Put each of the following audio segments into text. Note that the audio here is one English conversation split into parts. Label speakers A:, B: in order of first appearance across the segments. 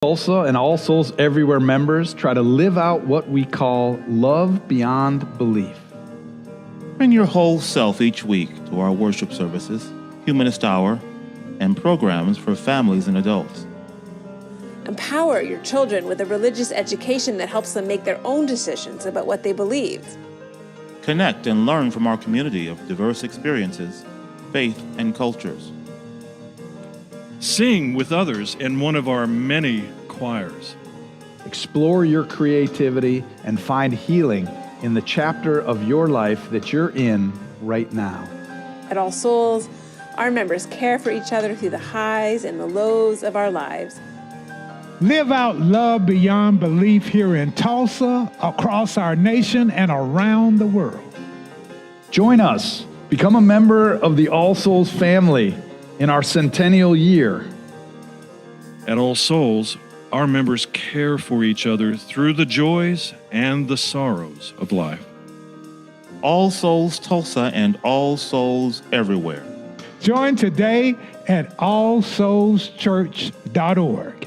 A: Tulsa and All Souls Everywhere members try to live out what we call love beyond belief.
B: Bring your whole self each week to our worship services, Humanist Hour, and programs for families and adults.
C: Empower your children with a religious education that helps them make their own decisions about what they believe.
B: Connect and learn from our community of diverse experiences, faith, and cultures.
D: Sing with others in one of our many choirs.
A: Explore your creativity and find healing in the chapter of your life that you're in right now.
C: At All Souls, our members care for each other through the highs and the lows of our lives.
E: Live out love beyond belief here in Tulsa, across our nation, and around the world.
A: Join us. Become a member of the All Souls family in our centennial year.
D: At All Souls, our members care for each other through the joys and the sorrows of life.
B: All Souls Tulsa and All Souls Everywhere.
E: Join today at allsoulschurch.org.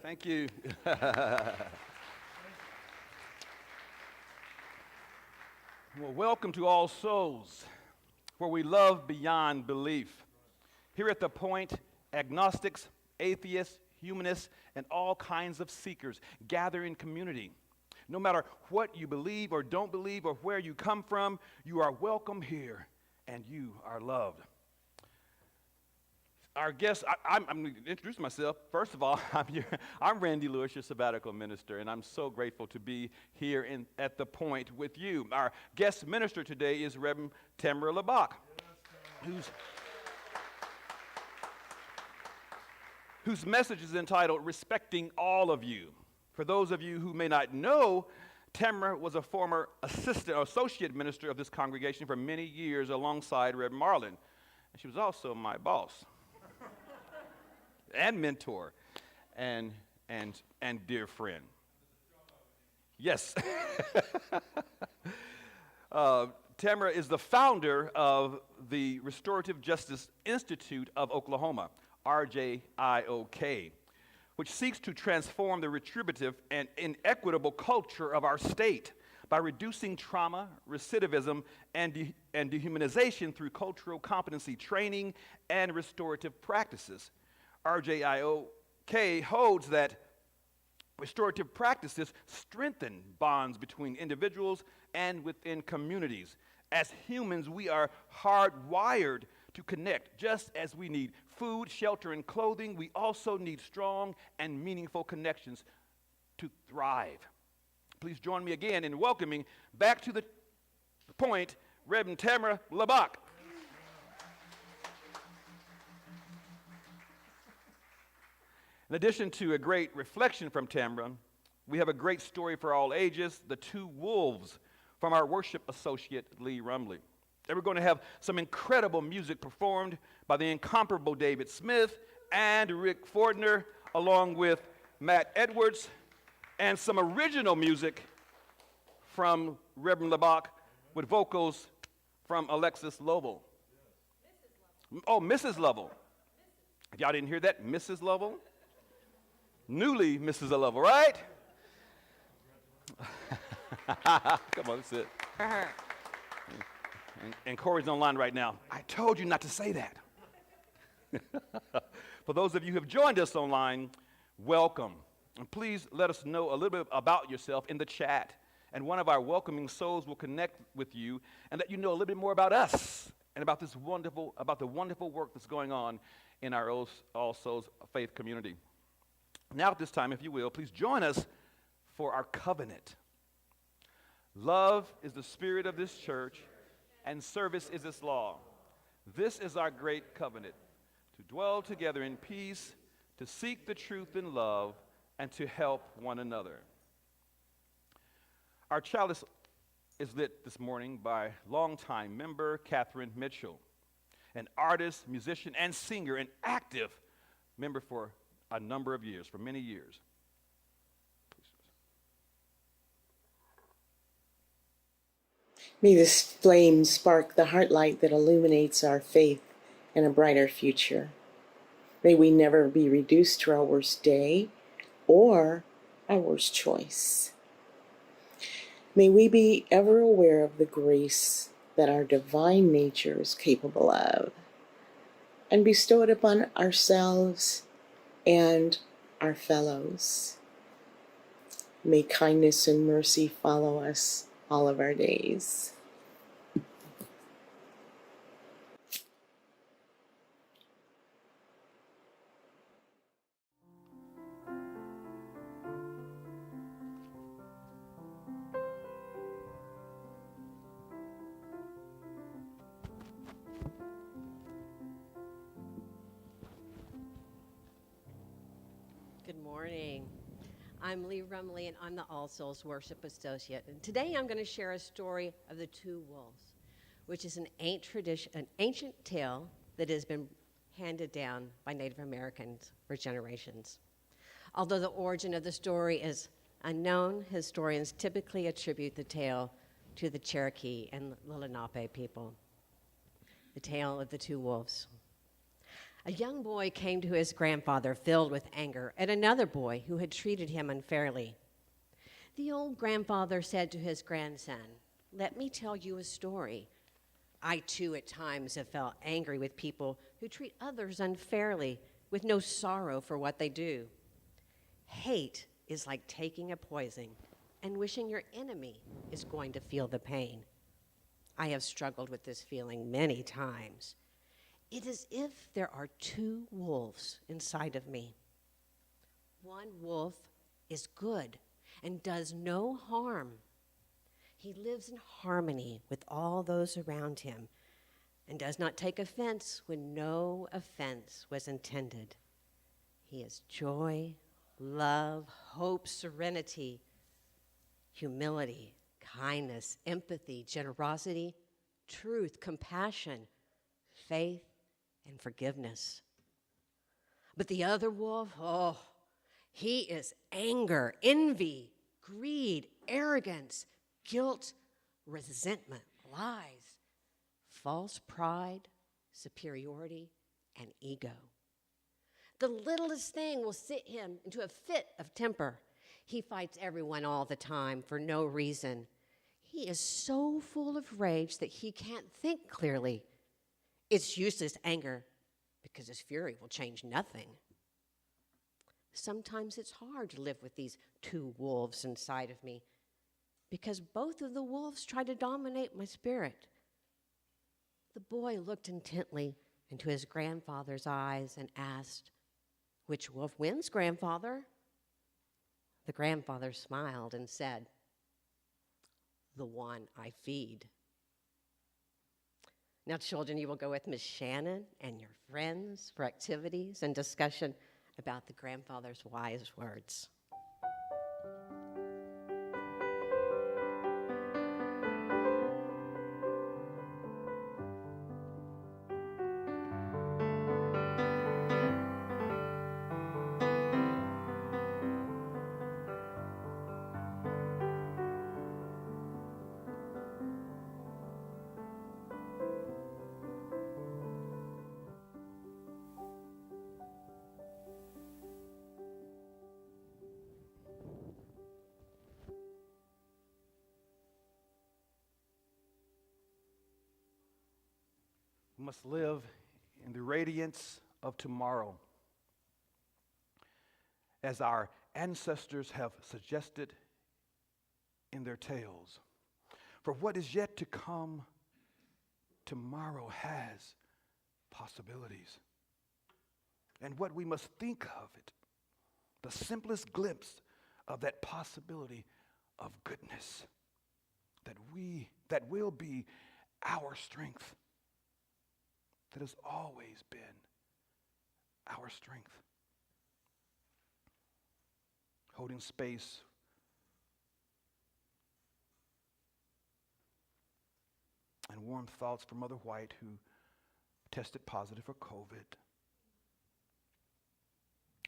F: Thank you. Well, welcome to All Souls, where we love beyond belief. Here at the Point, agnostics, atheists, humanists, and all kinds of seekers gather in community. No matter what you believe or don't believe or where you come from, you are welcome here, and you are loved. Our guest, I'm going to introduce myself. First of all, I'm Randy Lewis, your sabbatical minister, and I'm so grateful to be here at the Point with you. Our guest minister today is Reverend Tamara Labock, whose message is entitled, Respecting All of You. For those of you who may not know, Tamara was a former associate minister of this congregation for many years alongside Reverend Marlin, and she was also my boss. And mentor, and dear friend. Yes. Tamara is the founder of the Restorative Justice Institute of Oklahoma, RJIOK, which seeks to transform the retributive and inequitable culture of our state by reducing trauma, recidivism, and dehumanization through cultural competency training and restorative practices. RJIOK holds that Restorative practices strengthen bonds between individuals and within communities. As humans, we are hardwired to connect. Just as we need food, shelter, and clothing, we also need strong and meaningful connections to thrive. Please join me again in welcoming back to the point Reverend Tamara Labock. In addition to a great reflection from Tamara, we have a great story for all ages, The Two Wolves, from our worship associate, Lee Rumley. And we're going to have some incredible music performed by the incomparable David Smith and Rick Fordner, along with Matt Edwards, and some original music from Reverend Labock with vocals from Alexis Lovell. Oh, Mrs. Lovell. If y'all didn't hear that, Mrs. Lovell. Newly Mrs. Lovell, right? Come on, that's it. And Corey's online right now. I told you not to say that. For those of you who have joined us online, welcome. And please let us know a little bit about yourself in the chat. And one of our welcoming souls will connect with you and let you know a little bit more about us and about the wonderful work that's going on in our All Souls faith community. Now at this time, if you will, please join us for our covenant. Love is the spirit of this church, and service is its law. This is our great covenant, to dwell together in peace, to seek the truth in love, and to help one another. Our chalice is lit this morning by longtime member Catherine Mitchell, an artist, musician, and singer, an active member for a number of years, for many years.
G: May this flame spark the heart light that illuminates our faith and a brighter future. May we never be reduced to our worst day or our worst choice. May we be ever aware of the grace that our divine nature is capable of and bestow it upon ourselves and our fellows. May kindness and mercy follow us all of our days.
H: Good morning. I'm Lee Rumley, and I'm the All Souls Worship Associate. And today I'm going to share a story of the two wolves, which is an ancient tale that has been handed down by Native Americans for generations. Although the origin of the story is unknown, historians typically attribute the tale to the Cherokee and Lenape people. The tale of the two wolves. A young boy came to his grandfather filled with anger at another boy who had treated him unfairly. The old grandfather said to his grandson, "Let me tell you a story. I too at times have felt angry with people who treat others unfairly with no sorrow for what they do. Hate is like taking a poison and wishing your enemy is going to feel the pain. I have struggled with this feeling many times. It is as if there are two wolves inside of me. One wolf is good and does no harm. He lives in harmony with all those around him and does not take offense when no offense was intended. He is joy, love, hope, serenity, humility, kindness, empathy, generosity, truth, compassion, faith, and forgiveness. But the other wolf, he is anger, envy, greed, arrogance, guilt, resentment, lies, false pride, superiority, and ego. The littlest thing will sit him into a fit of temper. He fights everyone all the time for no reason. He is so full of rage that he can't think clearly. It's useless anger because his fury will change nothing. Sometimes it's hard to live with these two wolves inside of me because both of the wolves try to dominate my spirit. The boy looked intently into his grandfather's eyes and asked, "Which wolf wins, grandfather?" The grandfather smiled and said, "The one I feed." Now, children, you will go with Miss Shannon and your friends for activities and discussion about the grandfather's wise words.
F: We must live in the radiance of tomorrow, as our ancestors have suggested in their tales. For what is yet to come, tomorrow has possibilities. And what we must think of it, the simplest glimpse of that possibility of goodness, that will be our strength, that has always been our strength. Holding space and warm thoughts for Mother White, who tested positive for COVID.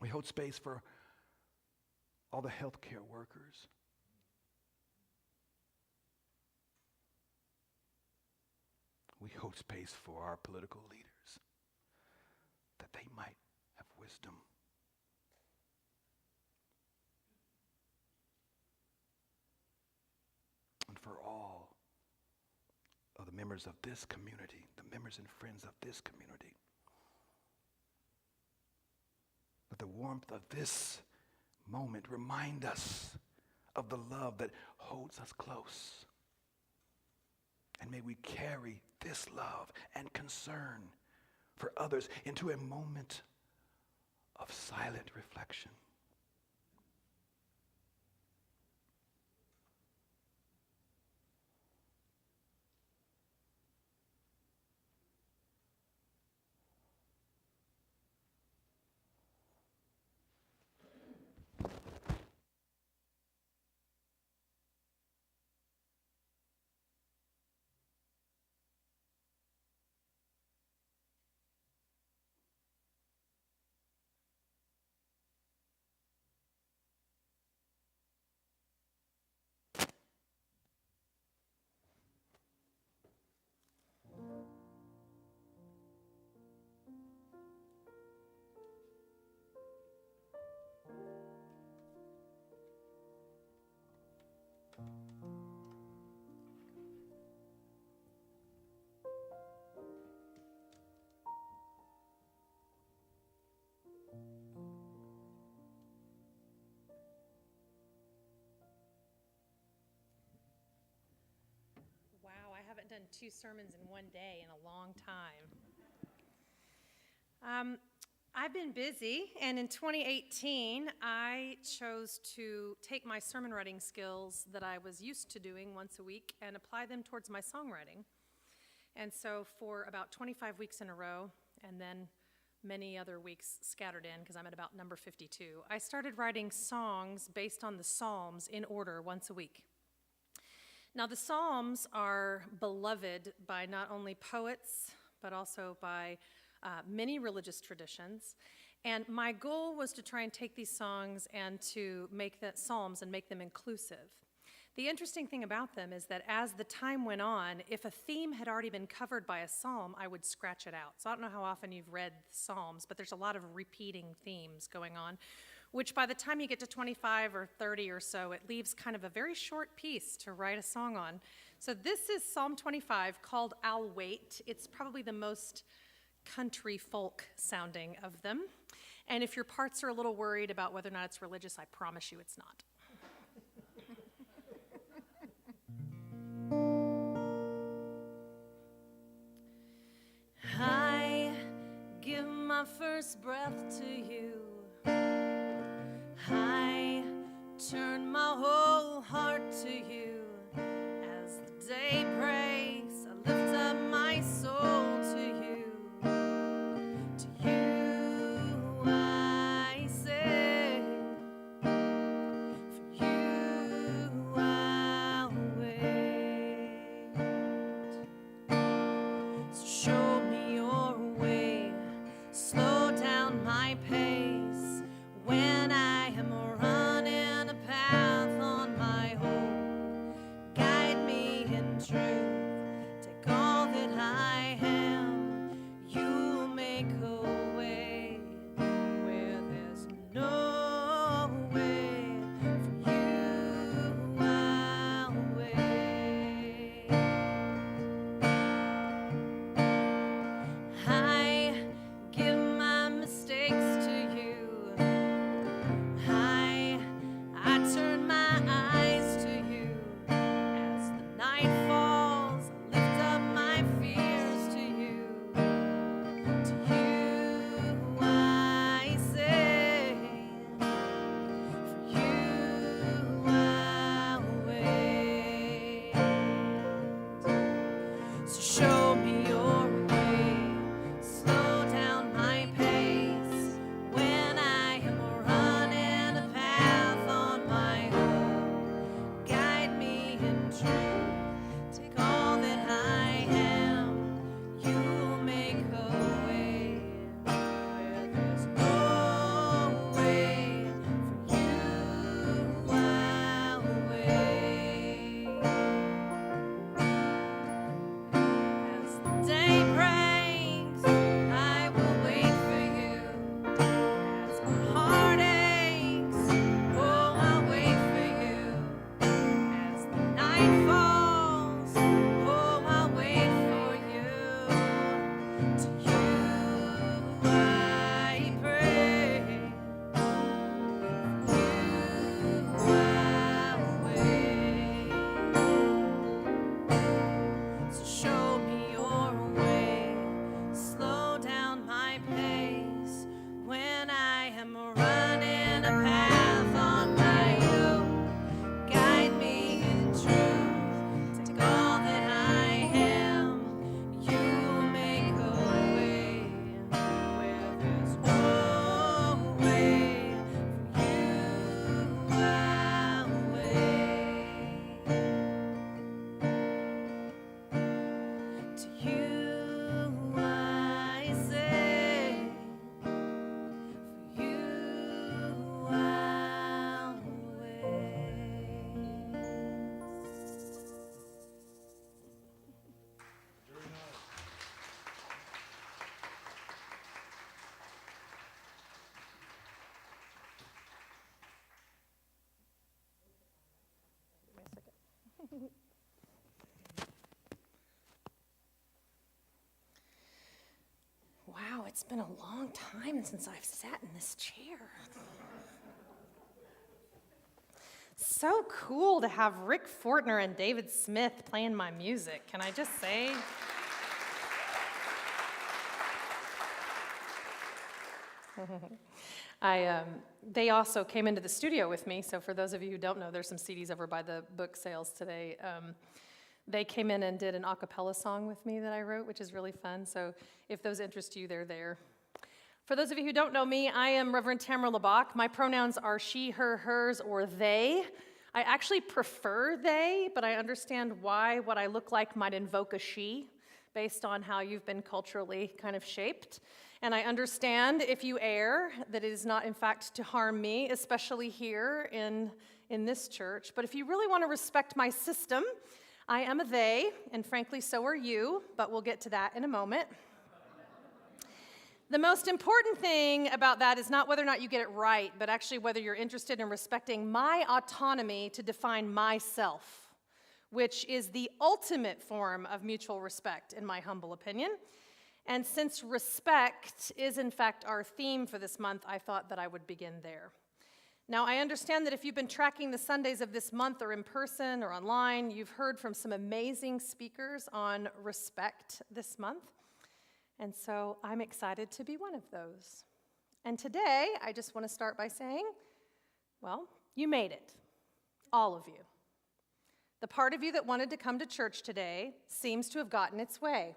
F: We hold space for all the healthcare workers. We hold space for our political leaders, that they might have wisdom. And for all of the members of this community, the members and friends of this community, that the warmth of this moment remind us of the love that holds us close. And may we carry this love and concern for others into a moment of silent reflection.
I: Wow, I haven't done 2 sermons in one day in a long time. I've been busy, and in 2018, I chose to take my sermon writing skills that I was used to doing once a week and apply them towards my songwriting. And so for about 25 weeks in a row, and then many other weeks scattered in, because I'm at about number 52, I started writing songs based on the Psalms in order once a week. Now, the Psalms are beloved by not only poets, but also by many religious traditions. And my goal was to try and take these songs and to make the Psalms and make them inclusive. The interesting thing about them is that as the time went on, if a theme had already been covered by a psalm, I would scratch it out. So I don't know how often you've read the Psalms, but there's a lot of repeating themes going on, which by the time you get to 25 or 30 or so, it leaves kind of a very short piece to write a song on. So this is Psalm 25 called I'll Wait. It's probably the most country folk sounding of them. And if your parts are a little worried about whether or not it's religious, I promise you it's not. I give my first breath to you. I turn my whole heart to you. As the day breaks, I lift up my soul to you. To you I say, for you I'll wait. So show me your way, slow down my pace when I am running a path on my own. Guide me in truth, take all that I am. You'll make a way where there's no way. For you I'll wait. I give my mistakes to you. I turn my eyes to you. As the night falls, I lift up my fears to you. To you I say, for you I'll wait. So show me your way, slow down my pace when I am running a path on my own. Guide me in truth, take all that I am. You'll make a way where there's no way. For you I'll wait. As the day breaks, I will wait for you. As my heart aches, oh, I'll wait for you. As the night falls, oh, I'll wait for you. To you I pray. You I'll wait. So show me your way, slow down my pace when I am running a path on my own. Guide me in truth, take all that I am. You'll make a way where there's no way. For you I'll wait. To you I say, for you I'll wait. Wow, it's been a long time since I've sat in this chair. So cool to have Rick Fortner and David Smith playing my music. Can I just say? They also came into the studio with me, so for those of you who don't know, there's some CDs over by the book sales today. They came in and did an a cappella song with me that I wrote, which is really fun, so if those interest you, they're there. For those of you who don't know me, I am Reverend Tamara Labock. My pronouns are she, her, hers, or they. I actually prefer they, but I understand why what I look like might invoke a she, based on how you've been culturally kind of shaped. And I understand, if you err, that it is not, in fact, to harm me, especially here in this church. But if you really want to respect my system, I am a they, and frankly, so are you, but we'll get to that in a moment. The most important thing about that is not whether or not you get it right, but actually whether you're interested in respecting my autonomy to define myself, which is the ultimate form of mutual respect, in my humble opinion. And since respect is in fact our theme for this month, I thought that I would begin there. Now, I understand that if you've been tracking the Sundays of this month or in person or online, you've heard from some amazing speakers on respect this month. And so I'm excited to be one of those. And today, I just want to start by saying, well, you made it, all of you. The part of you that wanted to come to church today seems to have gotten its way.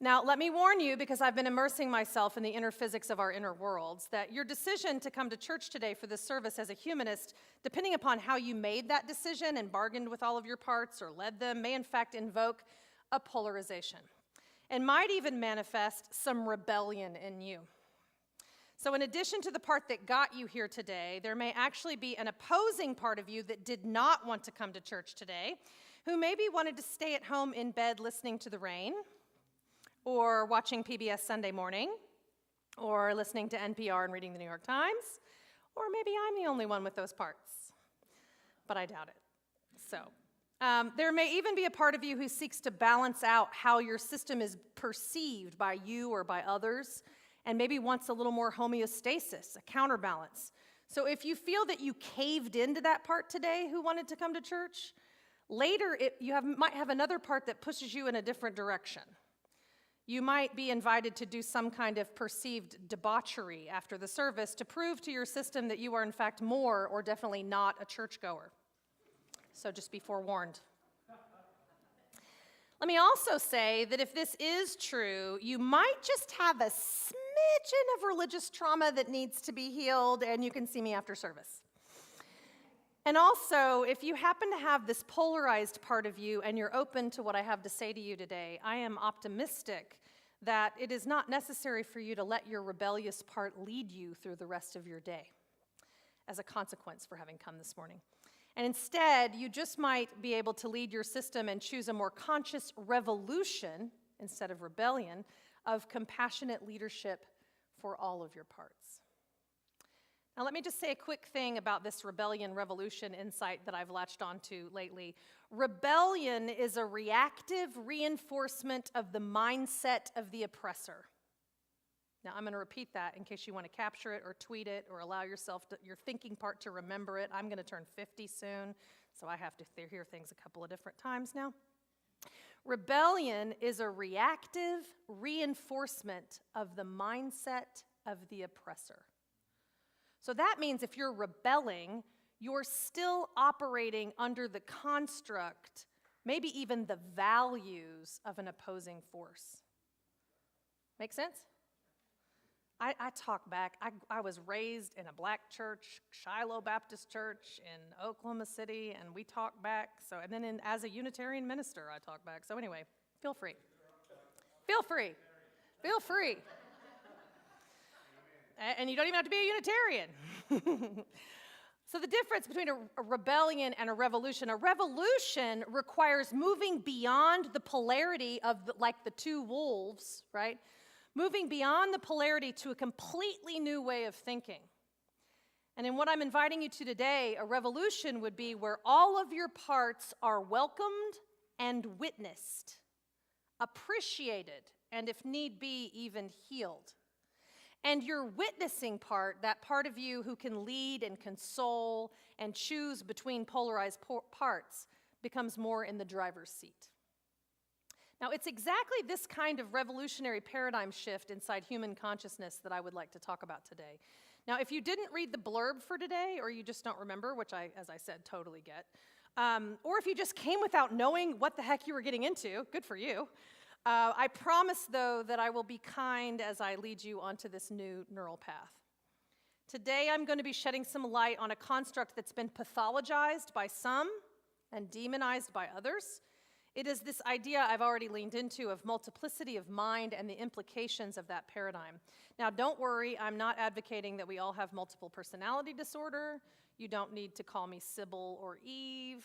I: Now, let me warn you, because I've been immersing myself in the inner physics of our inner worlds, that your decision to come to church today for this service as a humanist, depending upon how you made that decision and bargained with all of your parts or led them, may in fact invoke a polarization and might even manifest some rebellion in you. So in addition to the part that got you here today, there may actually be an opposing part of you that did not want to come to church today, who maybe wanted to stay at home in bed listening to the rain, or watching PBS Sunday morning, or listening to NPR and reading the New York Times, or maybe I'm the only one with those parts, but I doubt it. So there may even be a part of you who seeks to balance out how your system is perceived by you or by others, and maybe wants a little more homeostasis, a counterbalance. So if you feel that you caved into that part today who wanted to come to church, later might have another part that pushes you in a different direction. You might be invited to do some kind of perceived debauchery after the service to prove to your system that you are in fact more or definitely not a churchgoer. So just be forewarned. Let me also say that if this is true, you might just have a smidgen of religious trauma that needs to be healed, and you can see me after service. And also, if you happen to have this polarized part of you and you're open to what I have to say to you today, I am optimistic that it is not necessary for you to let your rebellious part lead you through the rest of your day as a consequence for having come this morning. And instead, you just might be able to lead your system and choose a more conscious revolution, instead of rebellion, of compassionate leadership for all of your parts. Now, let me just say a quick thing about this rebellion revolution insight that I've latched onto lately. Rebellion is a reactive reinforcement of the mindset of the oppressor. Now, I'm going to repeat that in case you want to capture it or tweet it or allow your thinking part to remember it. I'm going to turn 50 soon, so I have to hear things a couple of different times now. Rebellion is a reactive reinforcement of the mindset of the oppressor. So that means if you're rebelling, you're still operating under the construct, maybe even the values of an opposing force. Make sense? I talk back. I was raised in a black church, Shiloh Baptist Church in Oklahoma City, and we talk back. And then as a Unitarian minister, I talk back. So anyway, feel free. Feel free. Feel free. And you don't even have to be a Unitarian. So the difference between a rebellion and a revolution requires moving beyond the polarity of the two wolves, right? Moving beyond the polarity to a completely new way of thinking. And in what I'm inviting you to today, a revolution would be where all of your parts are welcomed and witnessed, appreciated, and if need be, even healed. And your witnessing part, that part of you who can lead and console and choose between polarized parts, becomes more in the driver's seat. Now, it's exactly this kind of revolutionary paradigm shift inside human consciousness that I would like to talk about today. Now, if you didn't read the blurb for today, or you just don't remember, which I, as I said, totally get, or if you just came without knowing what the heck you were getting into, good for you. I promise, though, that I will be kind as I lead you onto this new neural path. Today, I'm going to be shedding some light on a construct that's been pathologized by some and demonized by others. It is this idea I've already leaned into of multiplicity of mind and the implications of that paradigm. Now, don't worry, I'm not advocating that we all have multiple personality disorder. You don't need to call me Sybil or Eve.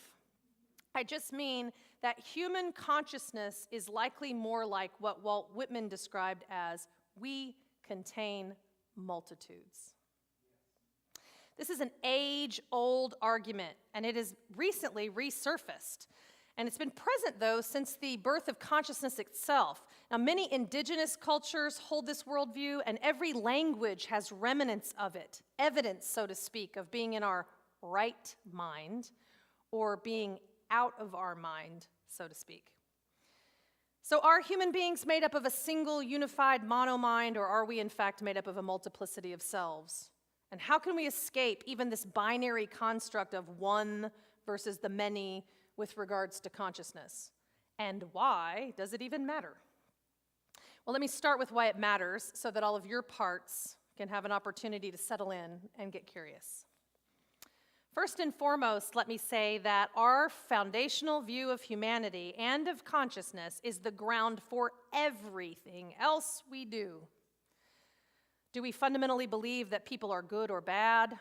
I: I just mean that human consciousness is likely more like what Walt Whitman described as we contain multitudes. This is an age-old argument, and it has recently resurfaced. And it's been present, though, since the birth of consciousness itself. Now, many indigenous cultures hold this worldview, and every language has remnants of it, evidence, so to speak, of being in our right mind or being out of our mind, so to speak. So are human beings made up of a single unified mono-mind, or are we in fact made up of a multiplicity of selves? And how can we escape even this binary construct of one versus the many with regards to consciousness? And why does it even matter? Well, let me start with why it matters so that all of your parts can have an opportunity to settle in and get curious. First and foremost, let me say that our foundational view of humanity and of consciousness is the ground for everything else we do. Do we fundamentally believe that people are good or bad,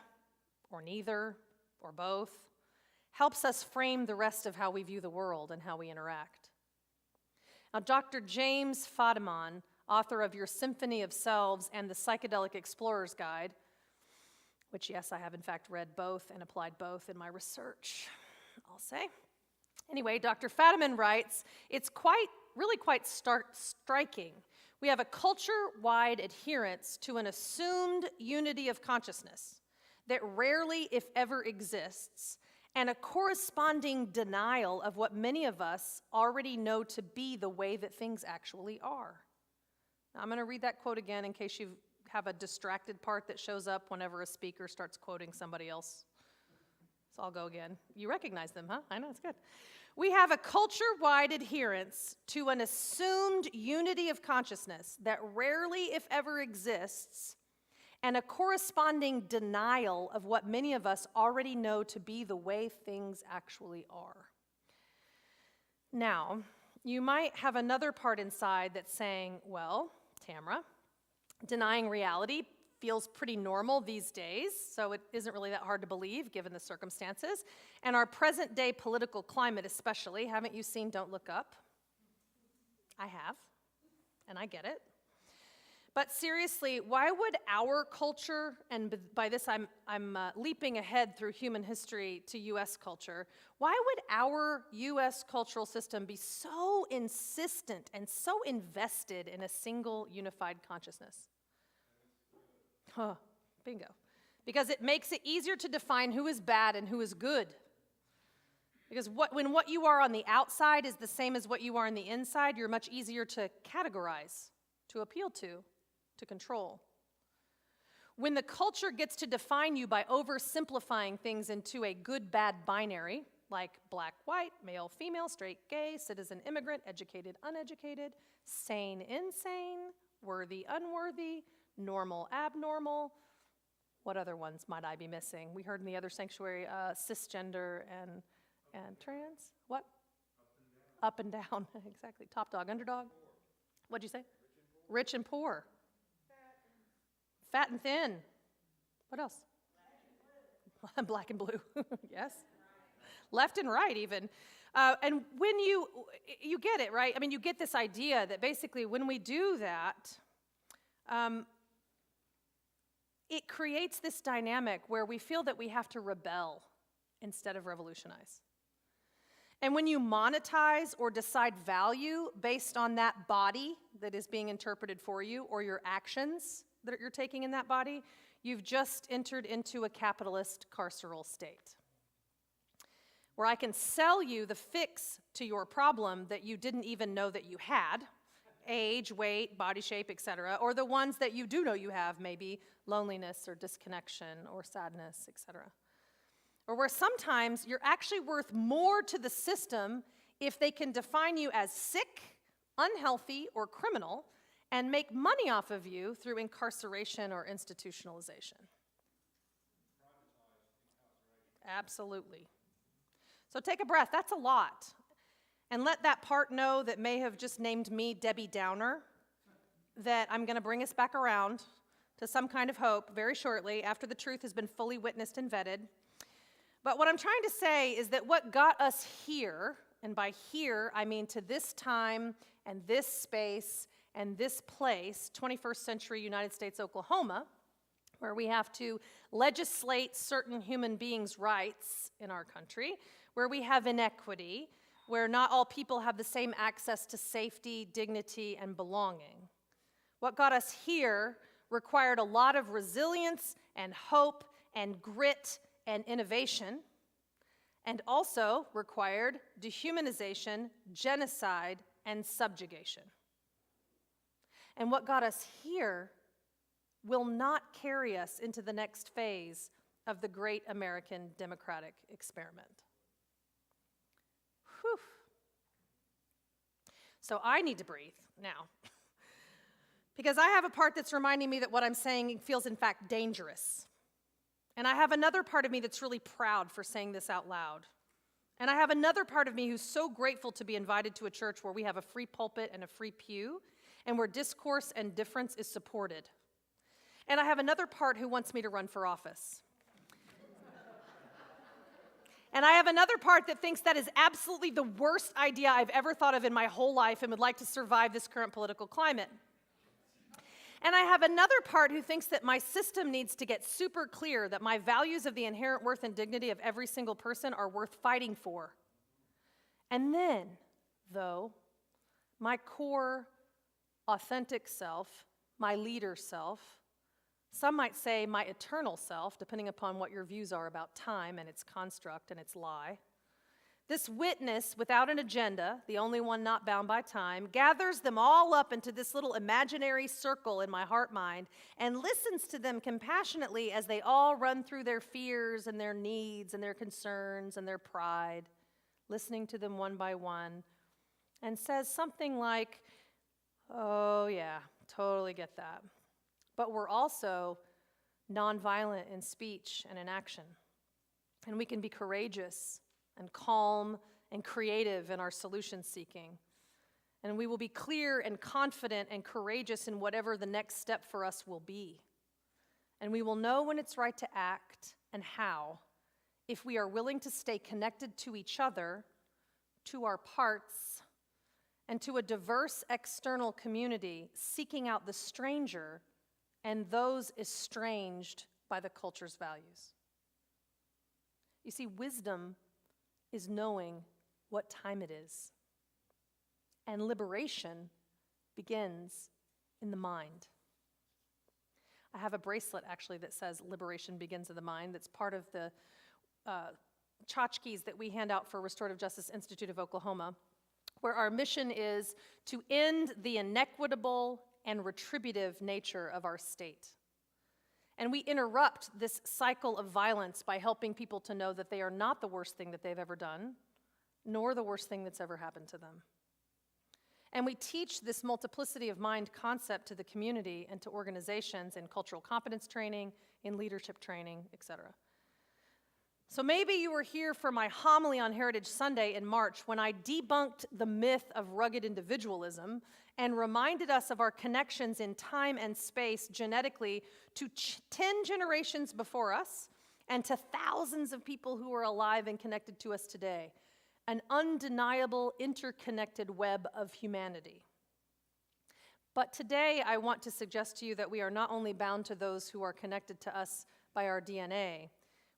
I: or neither, or both? Helps us frame the rest of how we view the world and how we interact. Now, Dr. James Fadiman, author of Your Symphony of Selves and the Psychedelic Explorer's Guide, which, yes, I have in fact read both and applied both in my research, I'll say. Anyway, Dr. Fadiman writes, it's really quite striking. We have a culture-wide adherence to an assumed unity of consciousness that rarely, if ever, exists, and a corresponding denial of what many of us already know to be the way that things actually are. Now, I'm going to read that quote again in case you have a distracted part that shows up whenever a speaker starts quoting somebody else. So I'll go again. You recognize them, huh? I know, it's good. We have a culture-wide adherence to an assumed unity of consciousness that rarely, if ever, exists, and a corresponding denial of what many of us already know to be the way things actually are. Now, you might have another part inside that's saying, well, Tamara, denying reality feels pretty normal these days, so it isn't really that hard to believe given the circumstances. And our present day political climate especially, haven't you seen Don't Look Up? I have, and I get it. But seriously, why would our culture, and by this I'm leaping ahead through human history to U.S. culture, why would our U.S. cultural system be so insistent and so invested in a single unified consciousness? Huh, bingo. Because it makes it easier to define who is bad and who is good. Because when what you are on the outside is the same as what you are on the inside, you're much easier to categorize, to appeal to control. When the culture gets to define you by oversimplifying things into a good-bad binary, like black, white, male, female, straight, gay, citizen, immigrant, educated, uneducated, sane, insane, worthy, unworthy, normal, abnormal, what other ones might I be missing? We heard in the other sanctuary, cisgender and trans. What? Up and down. Exactly. Top dog, underdog. What'd you say? Rich and poor. Fat and thin. What else? Black and blue. Yes. Left and right, even. And when you get it, right? I mean, you get this idea that basically when we do that, it creates this dynamic where we feel that we have to rebel instead of revolutionize. And when you monetize or decide value based on that body that is being interpreted for you or your actions that you're taking in that body, you've just entered into a capitalist carceral state where I can sell you the fix to your problem that you didn't even know that you had, age, weight, body shape, etc., or the ones that you do know you have, maybe loneliness or disconnection or sadness, etc. Or where sometimes you're actually worth more to the system if they can define you as sick, unhealthy, or criminal and make money off of you through incarceration or institutionalization. Absolutely. So take a breath. That's a lot. And let that part know that may have just named me Debbie Downer, that I'm going to bring us back around to some kind of hope very shortly after the truth has been fully witnessed and vetted. But what I'm trying to say is that what got us here, and by here I mean to this time and this space and this place, 21st century United States, Oklahoma, where we have to legislate certain human beings' rights in our country, where we have inequity, where not all people have the same access to safety, dignity, and belonging. What got us here required a lot of resilience and hope and grit and innovation, and also required dehumanization, genocide, and subjugation. And what got us here will not carry us into the next phase of the great American democratic experiment. Whew. So I need to breathe now. Because I have a part that's reminding me that what I'm saying feels in fact dangerous. And I have another part of me that's really proud for saying this out loud. And I have another part of me who's so grateful to be invited to a church where we have a free pulpit and a free pew, and where discourse and difference is supported. And I have another part who wants me to run for office. And I have another part that thinks that is absolutely the worst idea I've ever thought of in my whole life and would like to survive this current political climate. And I have another part who thinks that my system needs to get super clear that my values of the inherent worth and dignity of every single person are worth fighting for. And then, though, my core, authentic self, my leader self, some might say my eternal self, depending upon what your views are about time and its construct and its lie. This witness without an agenda, the only one not bound by time, gathers them all up into this little imaginary circle in my heart-mind and listens to them compassionately as they all run through their fears and their needs and their concerns and their pride, listening to them one by one, and says something like, "Oh yeah, totally get that. But we're also nonviolent in speech and in action. And we can be courageous and calm and creative in our solution seeking. And we will be clear and confident and courageous in whatever the next step for us will be. And we will know when it's right to act and how if we are willing to stay connected to each other, to our parts, and to a diverse external community seeking out the stranger and those estranged by the culture's values." You see, wisdom is knowing what time it is. And liberation begins in the mind. I have a bracelet, actually, that says liberation begins in the mind. That's part of the tchotchkes that we hand out for Restorative Justice Institute of Oklahoma, where our mission is to end the inequitable and retributive nature of our state. And we interrupt this cycle of violence by helping people to know that they are not the worst thing that they've ever done, nor the worst thing that's ever happened to them. And we teach this multiplicity of mind concept to the community and to organizations in cultural competence training, in leadership training, etc. So maybe you were here for my homily on Heritage Sunday in March when I debunked the myth of rugged individualism and reminded us of our connections in time and space genetically to 10 generations before us and to thousands of people who are alive and connected to us today. An undeniable interconnected web of humanity. But today I want to suggest to you that we are not only bound to those who are connected to us by our DNA,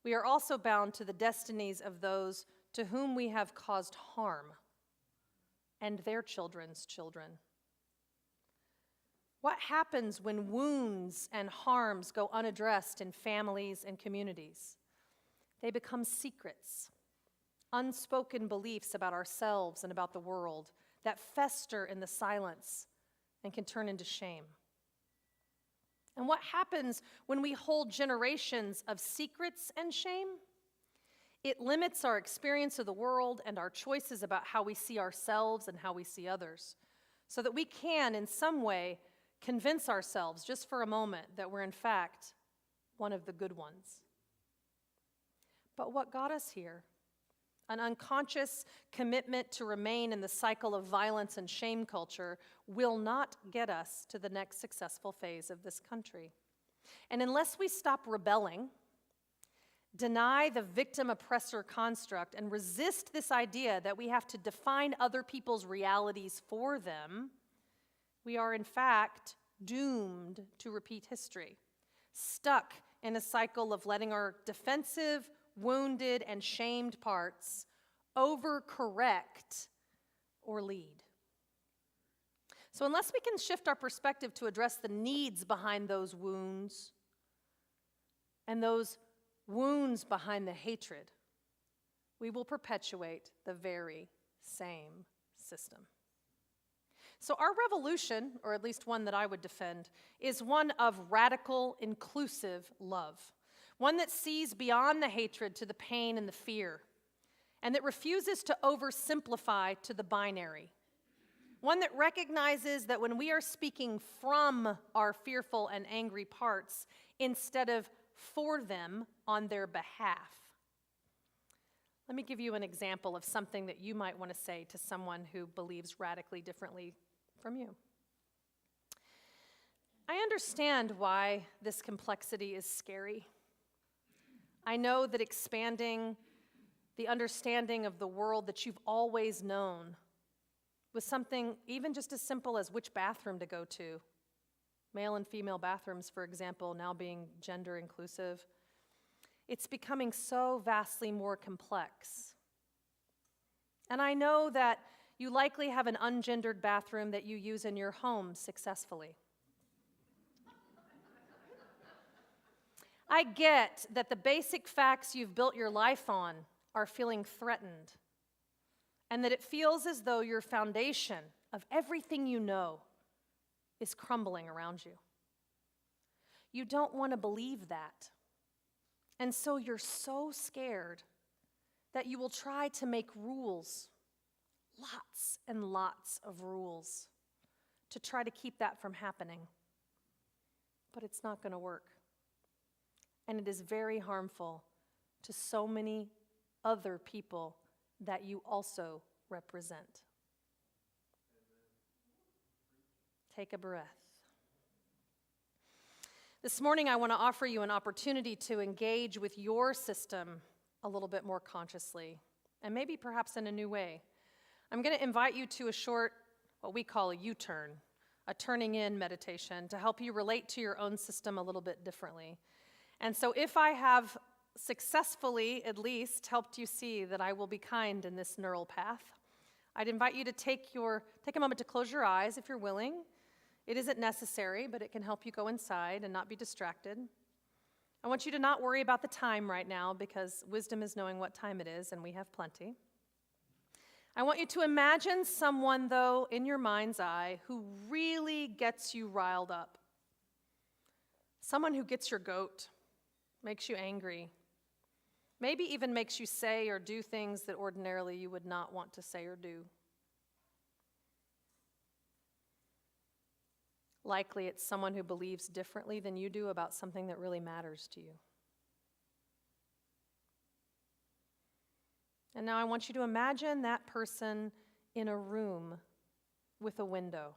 I: we are also bound to the destinies of those to whom we have caused harm and their children's children. What happens when wounds and harms go unaddressed in families and communities? They become secrets, unspoken beliefs about ourselves and about the world that fester in the silence and can turn into shame. And what happens when we hold generations of secrets and shame? It limits our experience of the world and our choices about how we see ourselves and how we see others, so that we can, in some way, convince ourselves just for a moment that we're in fact one of the good ones. But what got us here? An unconscious commitment to remain in the cycle of violence and shame culture will not get us to the next successful phase of this country. And unless we stop rebelling, deny the victim-oppressor construct, and resist this idea that we have to define other people's realities for them, we are in fact doomed to repeat history, stuck in a cycle of letting our defensive, wounded, and shamed parts overcorrect, or lead. So unless we can shift our perspective to address the needs behind those wounds and those wounds behind the hatred, we will perpetuate the very same system. So our revolution, or at least one that I would defend, is one of radical, inclusive love. One that sees beyond the hatred to the pain and the fear, and that refuses to oversimplify to the binary. One that recognizes that when we are speaking from our fearful and angry parts, instead of for them on their behalf. Let me give you an example of something that you might want to say to someone who believes radically differently from you. I understand why this complexity is scary. I know that expanding the understanding of the world that you've always known with something even just as simple as which bathroom to go to, male and female bathrooms, for example, now being gender inclusive, it's becoming so vastly more complex. And I know that you likely have an ungendered bathroom that you use in your home successfully. I get that the basic facts you've built your life on are feeling threatened, and that it feels as though your foundation of everything you know is crumbling around you. You don't want to believe that. And so you're so scared that you will try to make rules, lots and lots of rules, to try to keep that from happening. But it's not going to work. And it is very harmful to so many other people that you also represent. Take a breath. This morning, I want to offer you an opportunity to engage with your system a little bit more consciously, and maybe perhaps in a new way. I'm going to invite you to a short, what we call a U-turn, a turning in meditation to help you relate to your own system a little bit differently. And so if I have successfully, at least, helped you see that I will be kind in this neural path, I'd invite you to take a moment to close your eyes if you're willing. It isn't necessary, but it can help you go inside and not be distracted. I want you to not worry about the time right now, because wisdom is knowing what time it is, and we have plenty. I want you to imagine someone, though, in your mind's eye who really gets you riled up. Someone who gets your goat, makes you angry, maybe even makes you say or do things that ordinarily you would not want to say or do. Likely it's someone who believes differently than you do about something that really matters to you. And now I want you to imagine that person in a room with a window.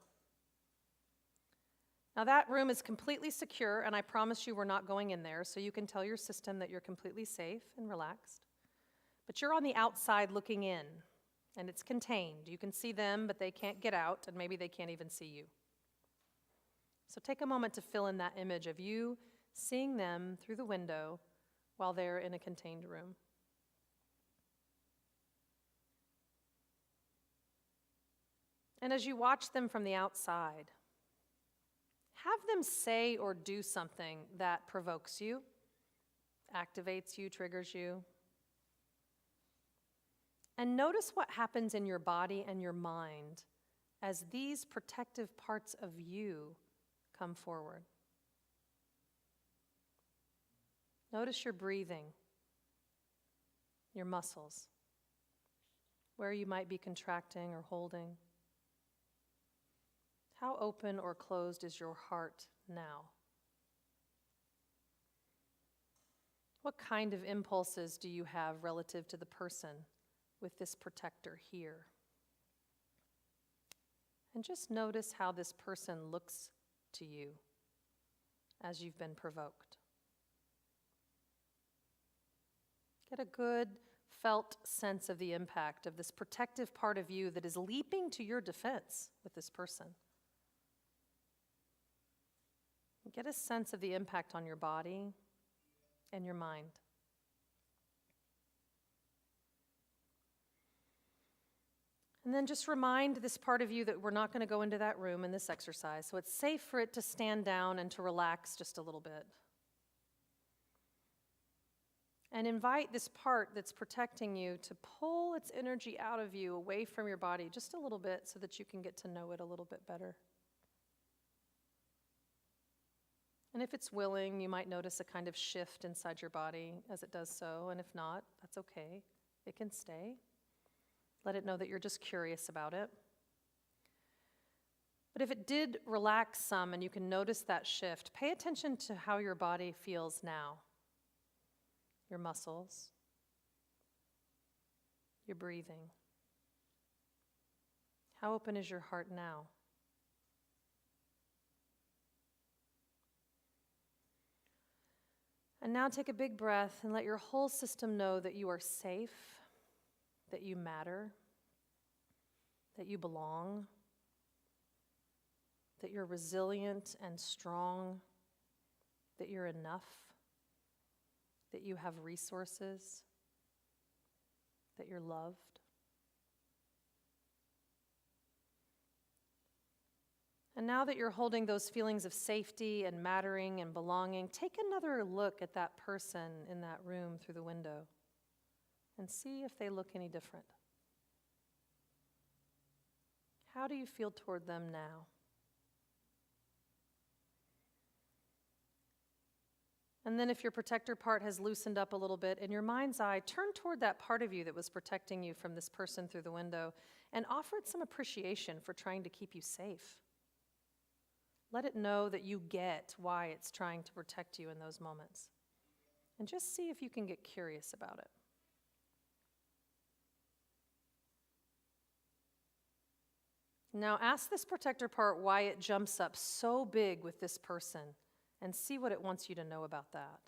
I: Now that room is completely secure, and I promise you we're not going in there, so you can tell your system that you're completely safe and relaxed. But you're on the outside looking in, and it's contained. You can see them, but they can't get out, and maybe they can't even see you. So take a moment to fill in that image of you seeing them through the window while they're in a contained room. And as you watch them from the outside, have them say or do something that provokes you, activates you, triggers you. And notice what happens in your body and your mind as these protective parts of you come forward. Notice your breathing, your muscles, where you might be contracting or holding. How open or closed is your heart now? What kind of impulses do you have relative to the person with this protector here? And just notice how this person looks to you as you've been provoked. Get a good felt sense of the impact of this protective part of you that is leaping to your defense with this person. Get a sense of the impact on your body and your mind. And then just remind this part of you that we're not going to go into that room in this exercise, so it's safe for it to stand down and to relax just a little bit. And invite this part that's protecting you to pull its energy out of you, away from your body, just a little bit so that you can get to know it a little bit better. And if it's willing, you might notice a kind of shift inside your body as it does so, and if not, that's okay. It can stay. Let it know that you're just curious about it. But if it did relax some and you can notice that shift, pay attention to how your body feels now. Your muscles, your breathing. How open is your heart now? And now take a big breath and let your whole system know that you are safe, that you matter, that you belong, that you're resilient and strong, that you're enough, that you have resources, that you're loved. And now that you're holding those feelings of safety and mattering and belonging, take another look at that person in that room through the window and see if they look any different. How do you feel toward them now? And then if your protector part has loosened up a little bit, in your mind's eye, turn toward that part of you that was protecting you from this person through the window and offer it some appreciation for trying to keep you safe. Let it know that you get why it's trying to protect you in those moments. And just see if you can get curious about it. Now ask this protector part why it jumps up so big with this person and see what it wants you to know about that.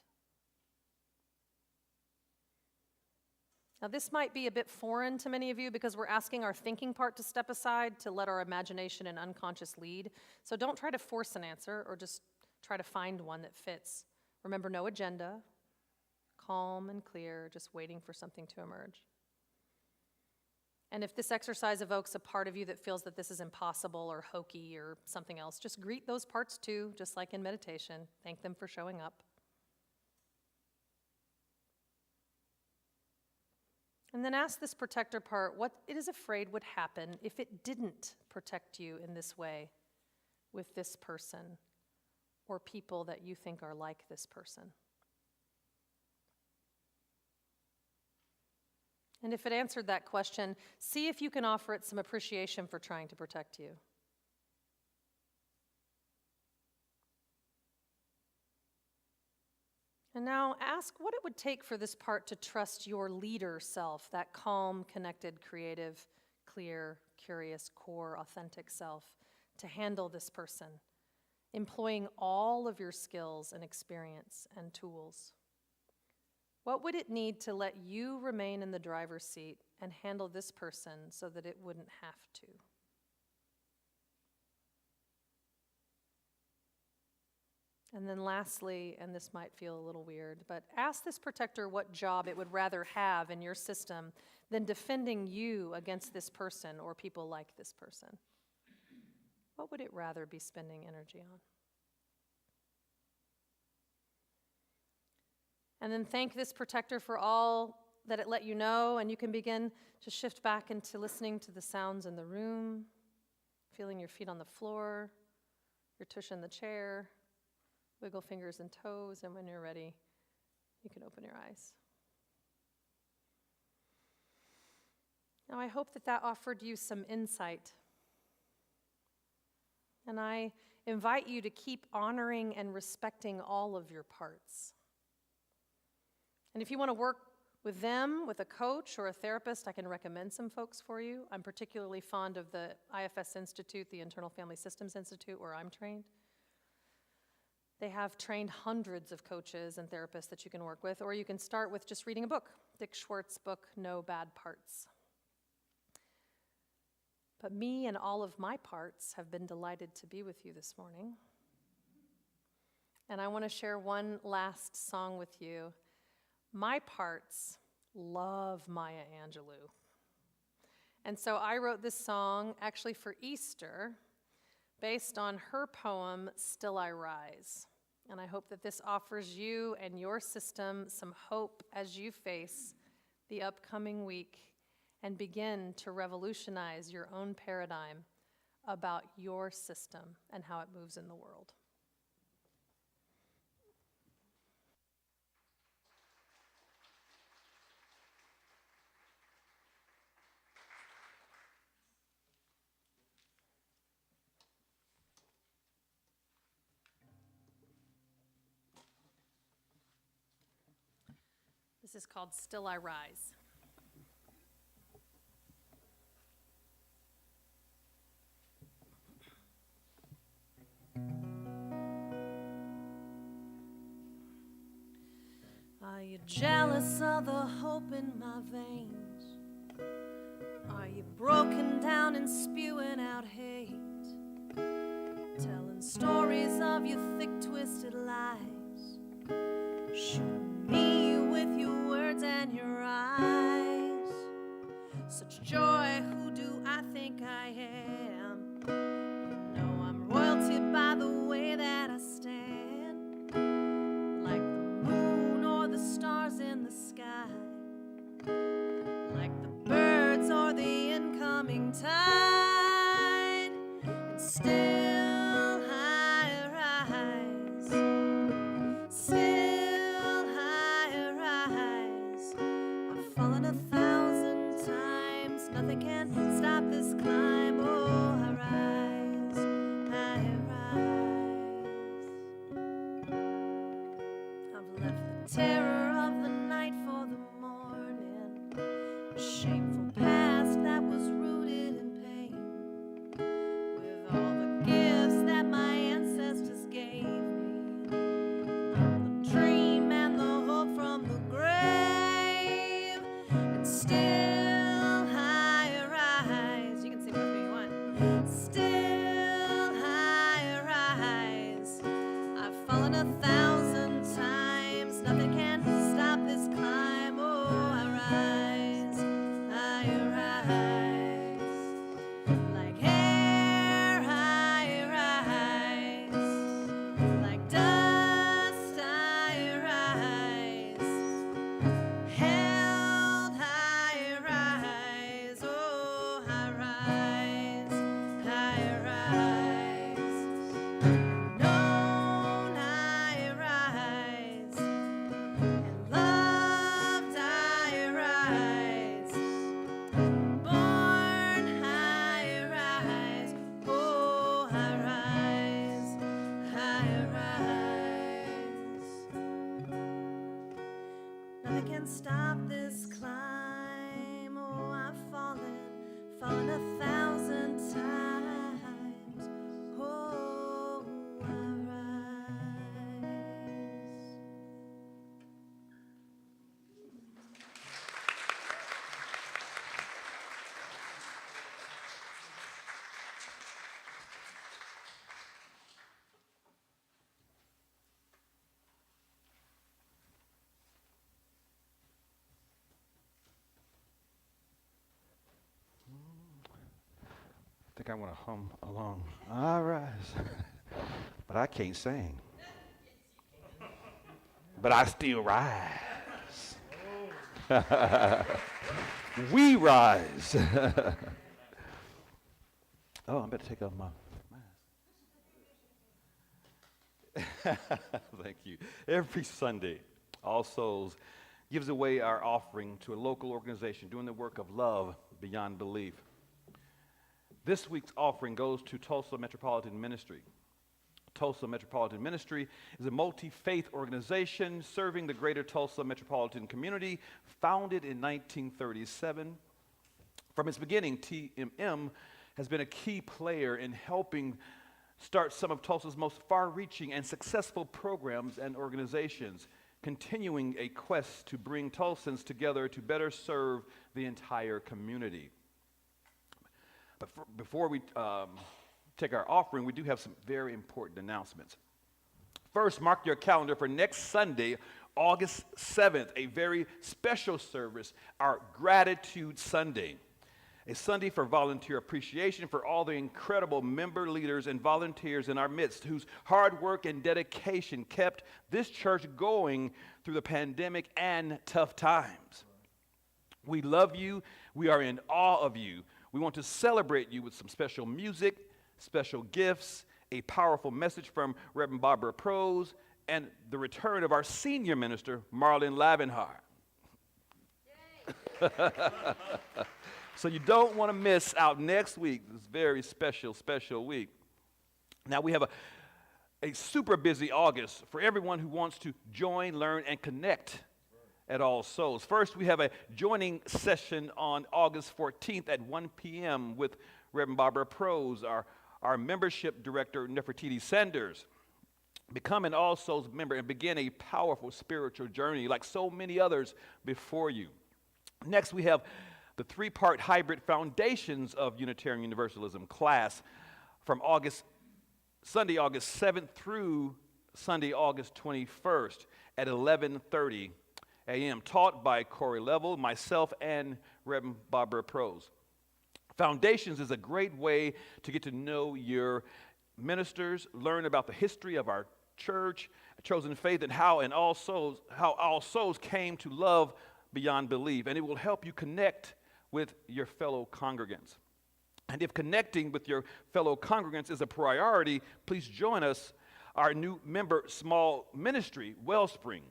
I: Now this might be a bit foreign to many of you because we're asking our thinking part to step aside to let our imagination and unconscious lead. So don't try to force an answer or just try to find one that fits. Remember, no agenda, calm and clear, just waiting for something to emerge. And if this exercise evokes a part of you that feels that this is impossible or hokey or something else, just greet those parts too, just like in meditation. Thank them for showing up. And then ask this protector part what it is afraid would happen if it didn't protect you in this way with this person or people that you think are like this person. And if it answered that question, see if you can offer it some appreciation for trying to protect you. And now ask what it would take for this part to trust your leader self, that calm, connected, creative, clear, curious, core, authentic self, to handle this person, employing all of your skills and experience and tools. What would it need to let you remain in the driver's seat and handle this person so that it wouldn't have to? And then lastly, and this might feel a little weird, but ask this protector what job it would rather have in your system than defending you against this person or people like this person. What would it rather be spending energy on? And then thank this protector for all that it let you know, and you can begin to shift back into listening to the sounds in the room, feeling your feet on the floor, your tush in the chair, wiggle fingers and toes, and when you're ready, you can open your eyes. Now, I hope that that offered you some insight. And I invite you to keep honoring and respecting all of your parts. And if you want to work with them, with a coach or a therapist, I can recommend some folks for you. I'm particularly fond of the IFS Institute, the Internal Family Systems Institute, where I'm trained. They have trained hundreds of coaches and therapists that you can work with, or you can start with just reading a book, Dick Schwartz's book, No Bad Parts. But me and all of my parts have been delighted to be with you this morning. And I want to share one last song with you. My parts love Maya Angelou. And so I wrote this song actually for Easter based on her poem, Still I Rise. And I hope that this offers you and your system some hope as you face the upcoming week and begin to revolutionize your own paradigm about your system and how it moves in the world. This is called Still I Rise. Are you jealous of the hope in my veins? Are you broken down and spewing out hate? Telling stories of your thick, twisted lies, shooting me with your words and your eyes. Such joy, who do I think I am? You know I'm royalty by the way that I stand, like the moon or the stars in the sky, like the birds or the incoming tide, and still I rise, still I rise. I've fallen 1,000 times, nothing can stop this climb. Oh, I rise, I rise. I've left the terror of the night for the morning, a shameful past that was rooted in pain, with all the gifts that my ancestors gave me, the dream and the hope from the grave, and still I rise. You can sing whatever you want. Still I rise. I've fallen 1,000 times, nothing can stop this climb. Oh, I rise, like air I rise, like dust I rise, held I rise. Oh, I rise, known I rise, and loved I rise, born I rise. Oh, I rise, nothing can stop this climb. Oh, I've fallen 1,000 times. Oh, I rise.
F: I think I want to hum along. I rise. But I can't sing. But I still rise. We rise. Oh, I better take off my mask. Thank you. Every Sunday, All Souls gives away our offering to a local organization doing the work of love beyond belief. This week's offering goes to Tulsa Metropolitan Ministry. Tulsa Metropolitan Ministry is a multi-faith organization serving the greater Tulsa metropolitan community, founded in 1937. From its beginning, TMM has been a key player in helping start some of Tulsa's most far-reaching and successful programs and organizations, continuing a quest to bring Tulsans together to better serve the entire community. But before we take our offering, we do have some very important announcements. First, mark your calendar for next Sunday, August 7th, a very special service, our Gratitude Sunday. a Sunday for volunteer appreciation for all the incredible member leaders and volunteers in our midst whose hard work and dedication kept this church going through the pandemic and tough times. We love you. We are in awe of you. We want to celebrate you with some special music, special gifts, a powerful message from Reverend Barbara Prose, and the return of our senior minister, Marlon Lavenhar. So you don't want to miss out next week, this very special, special week. Now we have a super busy August for everyone who wants to join, learn, and connect at All Souls. First, we have a joining session on August 14th at 1 p.m. with Reverend Barbara Prose, our membership director, Nefertiti Sanders. Become an All Souls member and begin a powerful spiritual journey like so many others before you. Next, we have the three-part hybrid Foundations of Unitarian Universalism class from Sunday, August 7th through Sunday, August 21st at 11:30 a.m., taught by Corey Level, myself, and Reverend Barbara Prose. Foundations is a great way to get to know your ministers, learn about the history of our church, chosen faith, and how All Souls came to love beyond belief, and it will help you connect with your fellow congregants. And if connecting with your fellow congregants is a priority, please join us, our new member small ministry, Wellspring,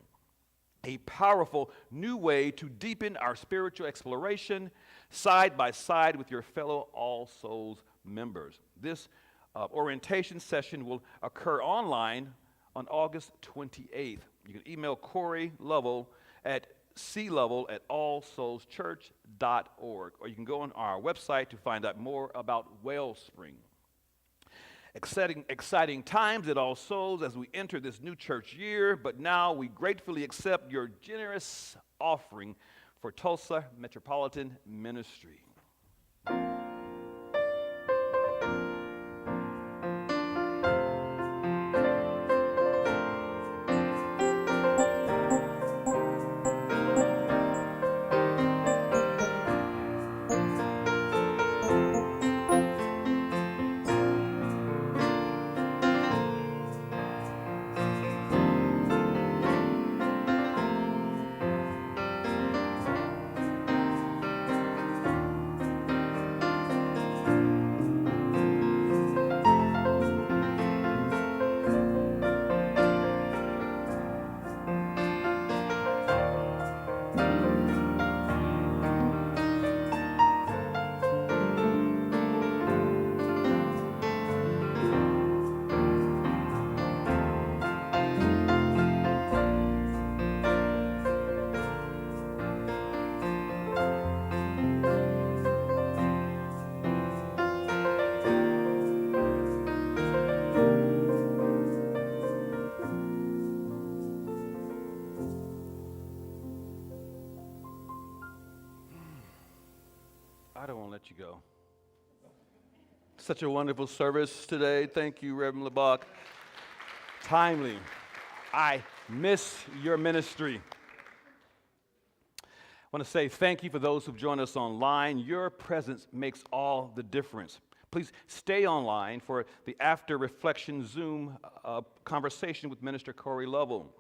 F: a powerful new way to deepen our spiritual exploration side by side with your fellow All Souls members. This orientation session will occur online on August 28th. You can email Corey Lovell at clevel@allsoulschurch.org, or you can go on our website to find out more about Wellspring. Exciting times at All Souls as we enter this new church year, but now we gratefully accept your generous offering for Tulsa Metropolitan Ministry. I don't want to let you go. Such a wonderful service today. Thank you, Reverend Labock. Timely. I miss your ministry. I want to say thank you for those who've joined us online. Your presence makes all the difference. Please stay online for the after reflection Zoom conversation with Minister Corey Lovell.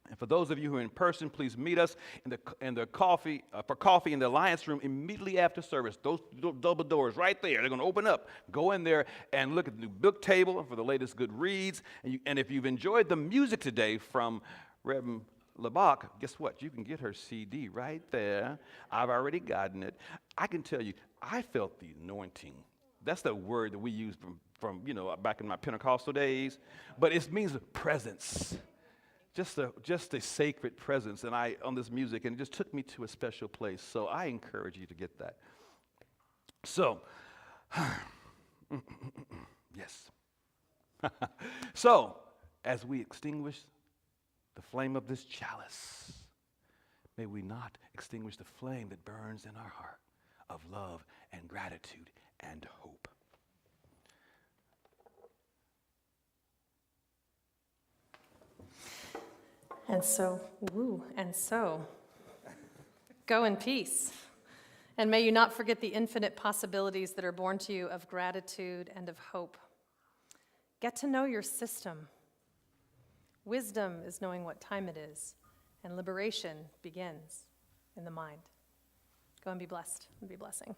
F: And for those of you who are in person, please meet us in the coffee in the Alliance Room immediately after service. Those double doors right there, they're going to open up. Go in there and look at the new book table for the latest good reads. And if you've enjoyed the music today from Reverend Labock, guess what? You can get her CD right there. I've already gotten it. I can tell you, I felt the anointing. That's the word that we use from back in my Pentecostal days. But it means presence. Just a sacred presence on this music, and it just took me to a special place. So I encourage you to get that. So, yes. So, as we extinguish the flame of this chalice, may we not extinguish the flame that burns in our heart of love and gratitude and hope.
I: And so, go in peace. And may you not forget the infinite possibilities that are born to you of gratitude and of hope. Get to know your system. Wisdom is knowing what time it is, and liberation begins in the mind. Go and be blessed and be a blessing.